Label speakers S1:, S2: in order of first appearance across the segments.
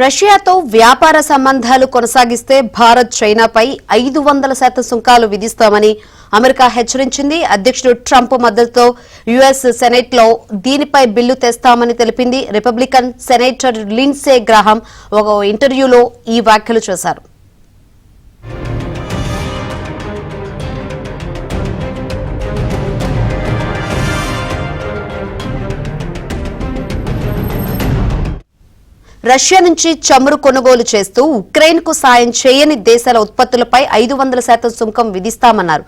S1: రష్యాతో వ్యాపార సంబంధాలు కొనసాగిస్తే భారత్ చైనాపై 500% సుంకాలు విధిస్తామని అమెరికా హెచ్చరించింది. అధ్యక్షుడు ట్రంప్ మద్దతుతో యుఎస్ సెనెట్లో దీనిపై బిల్లు తెస్తామని తెలిపింది. రిపబ్లికన్ సెనేటర్ లిండ్సే గ్రాహం ఒక ఇంటర్వ్యూలో ఈ వ్యాఖ్యలు చేశారు. రష్యా నుంచి చమురు కొనుగోలు చేస్తూ ఉక్రెయిన్ కు సాయం చేయని దేశాల ఉత్పత్తులపై 500% సుంకం విధిస్తామన్నారు.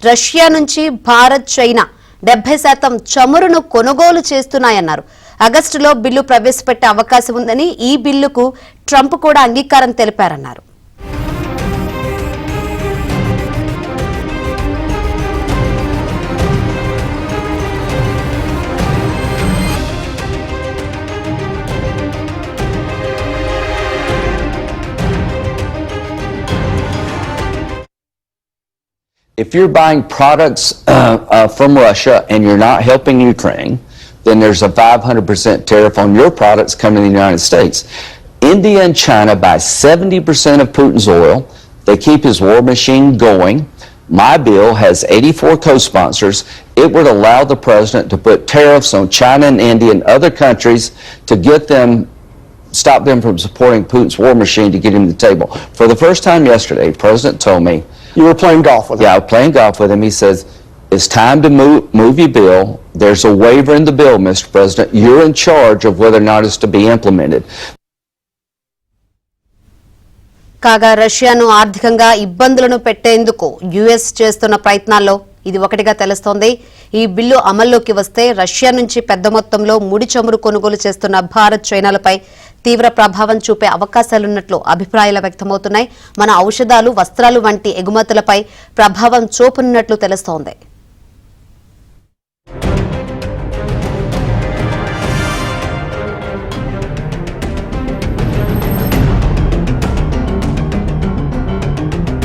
S1: రష్యా నుంచి భారత్, చైనా 70% చమురును కొనుగోలు చేస్తున్నాయన్నారు. ఆగస్టులో బిల్లు ప్రవేశపెట్టే అవకాశం ఉందని, ఈ బిల్లుకు ట్రంప్ కూడా అంగీకారం తెలిపారన్నారు.
S2: If you're buying products from Russia and you're not helping Ukraine, then there's a 500% tariff on your products coming to the United States. India and China buy 70% of Putin's oil. They keep his war machine going. My bill has 84 co-sponsors. It would allow the president to put tariffs on China and India and other countries to stop them from supporting Putin's war machine to get him to the table. For the first time yesterday, the president told me,
S3: you were playing golf with him?
S2: Yeah, I was playing golf with him. He says, it's time to move your bill. There's a waiver in the bill, Mr. President. You're in charge of whether or not it's to be implemented.
S1: కాగా రష్యాను ఆర్థికంగా ఇబ్బందులను పెట్టేందుకు US చేస్తున్న ప్రయత్నాల్లో ఇది ఒకటిగా తెలుస్తోంది. ఈ బిల్లు అమల్లోకి వస్తే రష్యా నుంచి పెద్ద మొత్తంలో ముడి చమురు కొనుగోలు చేస్తున్న భారత్, చైనాలపై తీవ్ర ప్రభావం చూపే అవకాశాలున్నట్లు అభిప్రాయాలు వ్యక్తమవుతున్నాయి. మన ఔషధాలు, వస్త్రాలు వంటి ఎగుమతులపై ప్రభావం చూపనున్నట్లు తెలుస్తోంది.